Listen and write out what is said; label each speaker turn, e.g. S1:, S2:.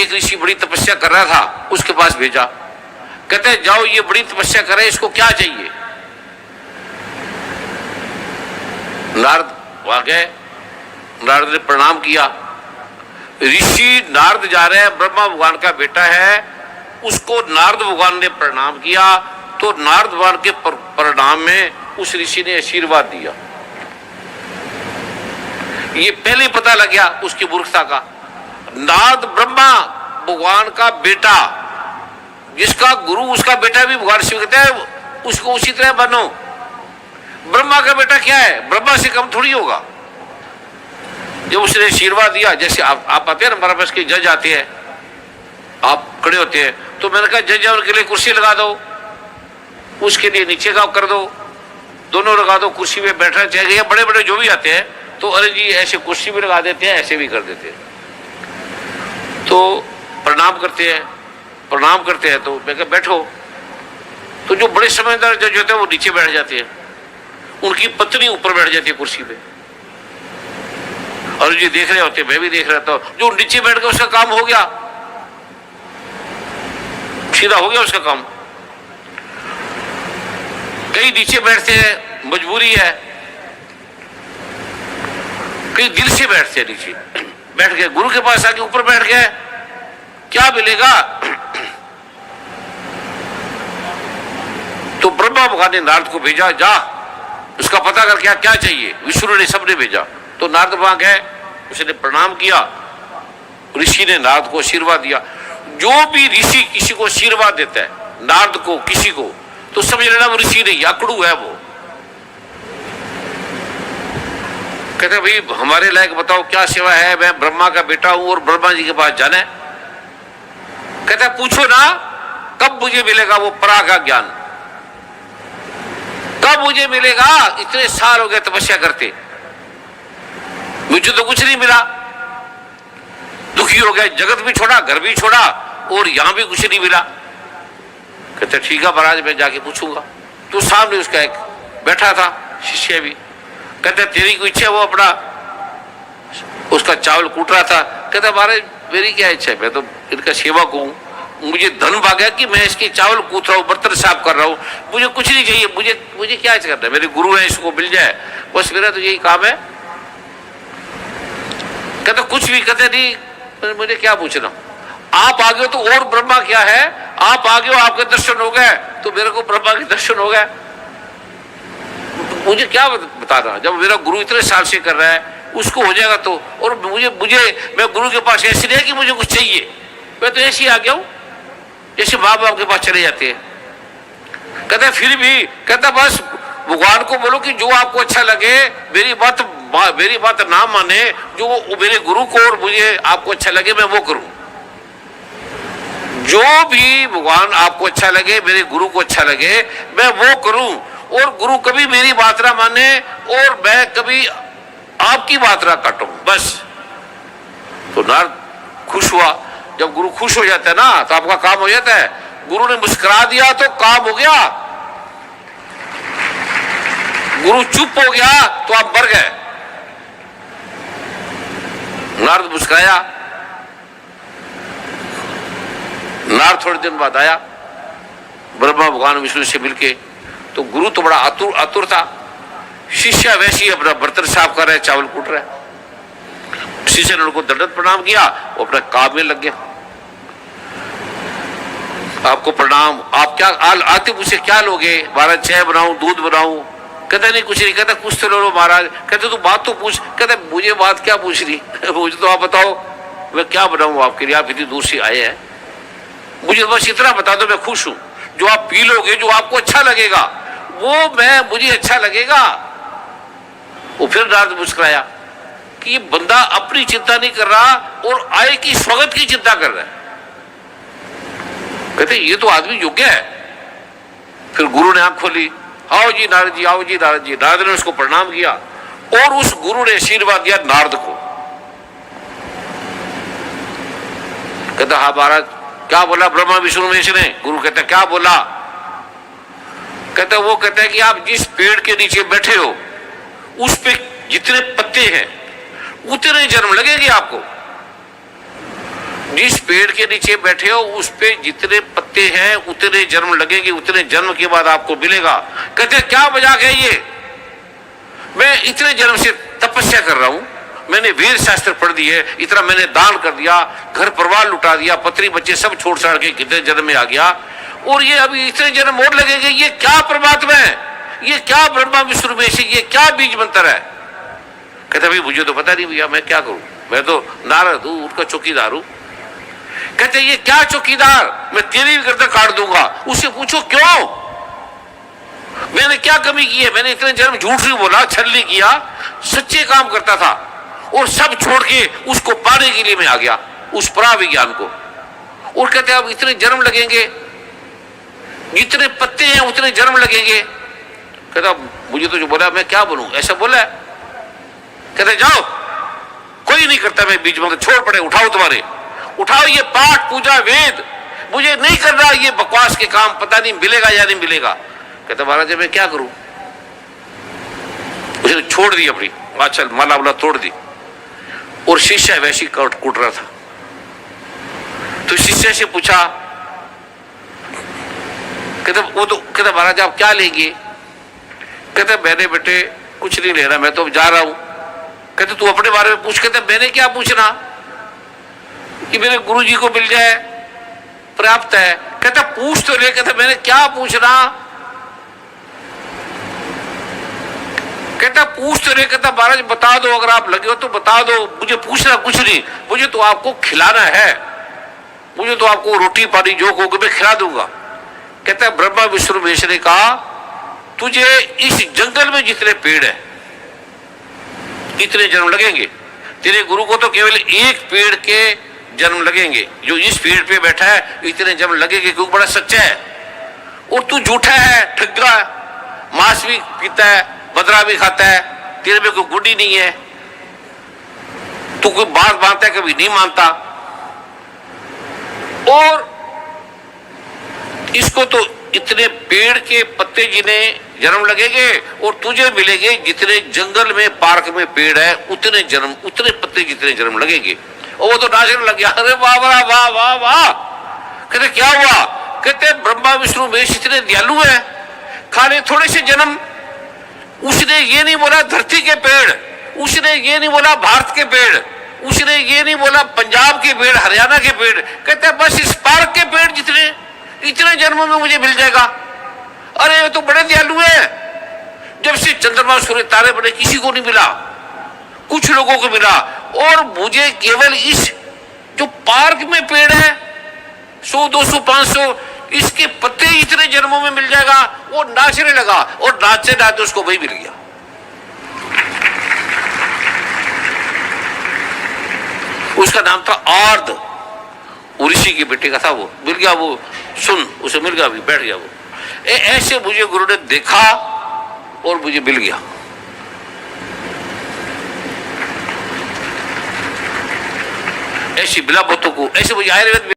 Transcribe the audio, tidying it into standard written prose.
S1: एक ऋषि बड़ी तपस्या कर रहा था, उसके पास भेजा। कहते जाओ, ये बड़ी तपस्या करे, इसको क्या चाहिए। नारद वहां गए, नारद ने प्रणाम किया। ऋषि नारद जा रहे हैं, ब्रह्मा भगवान का बेटा है, उसको नारद भगवान ने प्रणाम किया। तो नारद भगवान के प्रणाम में उस ऋषि ने आशीर्वाद दिया। ये पहले पता लग गया उसकी मूर्खता का। नारद ब्रह्मा भगवान का बेटा, जिसका गुरु उसका बेटा भी भगवान शिव कहते हैं, उसको उसी तरह बनो। ब्रह्मा का बेटा क्या है, ब्रह्मा से कम थोड़ी होगा। जब उसने आशीर्वाद दिया, जैसे आप आते हैं ना, हमारे पास के जज आते हैं, आप खड़े होते हैं, तो मैंने कहा जज उनके लिए कुर्सी लगा दो, उसके लिए नीचे का कर दो, दोनों लगा दो, कुर्सी पे बैठना चाहिए। या बड़े बड़े जो भी आते हैं तो अरे जी ऐसे कुर्सी भी लगा देते हैं, ऐसे भी कर देते हैं। तो प्रणाम करते हैं, प्रणाम करते हैं, तो मैं कहा बैठो। तो जो बड़े समझदार जज होते हैं वो नीचे बैठ जाते हैं, उनकी पत्नी ऊपर बैठ जाती है कुर्सी पे, और जी देख रहे होते, मैं भी देख रहा था। जो नीचे बैठ गया उसका काम हो गया, सीधा हो गया उसका काम। कई नीचे बैठते हैं, मजबूरी है, कई दिल से बैठते हैं नीचे। बैठ गए, गुरु के पास आके ऊपर बैठ गए, क्या मिलेगा। तो ब्रह्मा भगवान ने नारद को भेजा, जा उसका पता कर क्या क्या चाहिए। विष्णु ने सबने भेजा। तो नारद वहां गए, उसने प्रणाम किया, ऋषि ने नारद को आशीर्वाद दिया। जो भी ऋषि किसी को आशीर्वाद देता है, नारद को किसी को, तो समझ लेना वो ऋषि नहीं, याकड़ू है वो। कहते भाई हमारे लायक बताओ क्या सेवा है, मैं ब्रह्मा का बेटा हूं और ब्रह्मा जी के पास जाना है। कहता पूछो ना, कब मुझे मिलेगा वो परा का ज्ञान, कब मुझे मिलेगा। इतने साल हो गए तपस्या करते, मुझे तो कुछ नहीं मिला, दुखी हो गया, जगत भी छोड़ा, घर भी छोड़ा, और यहां भी कुछ नहीं मिला। कहते ठीक है महाराज, मैं जाके पूछूंगा। तो सामने उसका एक बैठा था शिष्य भी। कहते तेरी कोई इच्छा है, वो अपना उसका चावल कूट रहा था। कहता महाराज मेरी क्या इच्छा है, मैं तो इनका सेवक हूं, मुझे धन भागा कि मैं इसके चावल कूट रहा हूं, बर्तन साफ कर रहा हूं, मुझे कुछ नहीं चाहिए, मुझे क्या करना है, मेरे गुरु है, इसको मिल जाए बस, मेरा तो यही काम है। कहते कुछ भी, कहते नहीं मुझे क्या पूछना, आप आगे हो तो और ब्रह्मा क्या है, आप आगे हो, आपके दर्शन हो गए तो मेरे को ब्रह्मा के दर्शन हो गए, मुझे क्या बताना। जब मेरा गुरु इतने साल से कर रहा है, उसको हो जाएगा तो। और मैं गुरु के पास ऐसे नहीं कि मुझे कुछ चाहिए, मैं तो ऐसे ही आ गया हूं जैसे माँ बाप के पास चले जाते हैं। कहता फिर भी, कहता बस भगवान को बोलो कि जो आपको अच्छा लगे, मेरी बात ना माने, जो मेरे गुरु को और मुझे आपको अच्छा लगे मैं वो करूं। जो भी भगवान आपको अच्छा लगे, मेरे गुरु को अच्छा लगे, मैं वो करूं। और गुरु कभी मेरी बात ना माने और मैं कभी आपकी बात ना काटूं, बस। तो नारद खुश हुआ। जब गुरु खुश हो जाता है ना तो आपका काम हो जाता है। गुरु ने मुस्कुरा दिया तो काम हो गया, गुरु चुप हो गया तो आप मर गए। नारद मुस्कुराया। नारद थोड़े दिन बाद आया ब्रह्मा भगवान विष्णु से मिलके। तो गुरु तो बड़ा आतुर था, शिष्य वैसे ही अपना बर्तन साफ कर रहे, चावल कूट रहे। शिष्य ने उनको दंडवत प्रणाम किया, वो अपने काम में लग गया। आपको प्रणाम, आप क्या आते पूछे क्या लोगे, महाराज चाय बनाऊं, दूध बनाऊं। कहता नहीं कुछ नहीं। कहता कुछ तो लो महाराज। कहते तू बात तो पूछ। कहता मुझे बात क्या पूछ रही, मुझे तो आप बताओ मैं क्या बनाऊं आपके लिए, आप इतनी दूर से आए हैं, मुझे बस इतना बता दो, मैं खुश हूं। जो आप पी लोगे, जो आपको अच्छा लगेगा वो मुझे अच्छा लगेगा। वो फिर नारद मुस्कुराया कि ये बंदा अपनी चिंता नहीं कर रहा और आय की स्वागत की चिंता कर रहा है। कहते ये तो आदमी योग्य है। फिर गुरु ने आंख खोली, आओ जी नारद जी, आओ जी नारद जी। नारद ने उसको प्रणाम किया और उस गुरु ने आशीर्वाद दिया नारद को। कहता हाँ महाराज, क्या बोला ब्रह्मा विष्णु महेश ने। गुरु कहता क्या बोला। कहता वो कहता है कि आप जिस पेड़ के नीचे बैठे हो उस पे जितने पत्ते हैं उतने जन्म लगेंगे आपको। जिस पेड़ के नीचे बैठे हो उस पे जितने पत्ते हैं उतने जन्म लगेंगे, उतने जन्म के बाद आपको मिलेगा। कहते क्या मजाक है ये, मैं इतने जन्म से तपस्या कर रहा हूं, मैंने वीर शास्त्र पढ़ दिए, इतना मैंने दान कर दिया, घर परिवार लुटा दिया, पत्नी बच्चे सब छोड़ छाड़ के कितने जन्म में आ गया, और ये अभी इतने जन्म और लगेंगे। ये क्या परमात्मा है, ये क्या ब्रह्मा विष्णु महेश, ये क्या बीज मंत्र है। कहते भाई मुझे तो पता नहीं भैया, मैं क्या करूं, मैं तो नारद हूं, उनका चौकीदार हूं। कहते ये क्या चौकीदार, मैं तेरी भी गर्दन काट दूंगा। उससे पूछो क्यों, मैंने क्या कमी की है, मैंने इतने जन्म झूठ नहीं बोला, छल नहीं किया, सच्चे काम करता था, और सब छोड़ के उसको पाने के लिए मैं आ गया, उस पराविज्ञान को। और कहते अब इतने जन्म लगेंगे, जितने पत्ते हैं उतने जन्म लगेंगे। कहता मुझे तो जो बोला मैं क्या बोलूं, ऐसा बोला है। कहते जाओ, कोई नहीं करता, मैं बीच में छोड़ पड़े, उठाओ तुम्हारे, उठाओ ये पाठ पूजा वेद, मुझे नहीं कर रहा ये बकवास के काम, पता नहीं मिलेगा या नहीं मिलेगा। कहता महाराज मैं क्या करूं, उसने छोड़ दी अपनी चल माला वाला तोड़ दी, और शिष्य वैसी कूट रहा था। तो शिष्य से पूछा, कहता वो तो, कहता महाराज आप क्या लेंगे। कहते मैंने बेटे कुछ नहीं ले रहा, मैं तो जा रहा हूं। कहते तू अपने बारे में पूछ। कहते मैंने क्या पूछना, कि मेरे गुरु जी को मिल जाए पर्याप्त है। कहता पूछ तो ले। कहता मैंने क्या पूछना। कहता पूछ तो ले। कहता महाराज बता दो, अगर आप लगे हो तो बता दो, मुझे पूछना कुछ नहीं, मुझे तो आपको खिलाना है, मुझे तो आपको रोटी पानी जो कहोगे मैं खिला दूंगा। कहता ब्रह्मा विष्णु महेश ने कहा तुझे इस जंगल में जितने पेड़ है इतने जन्म लगेंगे, तेरे गुरु को तो केवल एक पेड़ के जन्म लगेंगे, जो इस पेड़ पे बैठा है इतने जन्म लगेंगे, क्योंकि बड़ा सच्चा है। और तू झूठा है, ठग्गा है, मांस भी पीता है, बदरा भी खाता है, तेरे में कोई गुडी नहीं है, तू कोई बात मानता है कभी नहीं मानता। और इसको तो इतने पेड़ के पत्ते जिन्हें जन्म लगेंगे, और तुझे मिलेंगे जितने जंगल में पार्क में पेड़ है उतने जन्म, उतने पत्ते जितने जन्म लगेंगे। और वो तो नाचने लग गया, अरे वाह वाह वाह वाह वाह। कहते क्या हुआ। कहते ब्रह्मा विष्णु महेश इतने दयालु है, खाने थोड़े से जन्म। उसने ये नहीं बोला धरती के पेड़, उसने ये नहीं बोला भारत के पेड़, उसने ये नहीं बोला पंजाब के पेड़, हरियाणा के पेड़। कहते बस इस पार्क के पेड़ जितने इतने जन्मों में मुझे मिल जाएगा। अरे ये तो बड़े दयालु है, जब से चंद्रमा सूर्य तारे बने किसी को नहीं मिला, कुछ लोगों को मिला, और मुझे केवल इस जो पार्क में पेड़ है 100 200 500 इसके पत्ते इतने जन्मों में मिल जाएगा। वो नाचने लगा, और नाचते नाचते उसको वही मिल गया। उसका नाम था आर्द, ऋषि के बेटे का था, वो मिल गया, वो सुन उसे मिल गया, अभी बैठ गया वो। ऐसे मुझे गुरु ने देखा और मुझे मिल गया। ऐसी बिलावतों को, ऐसे मुझे आयुर्वेद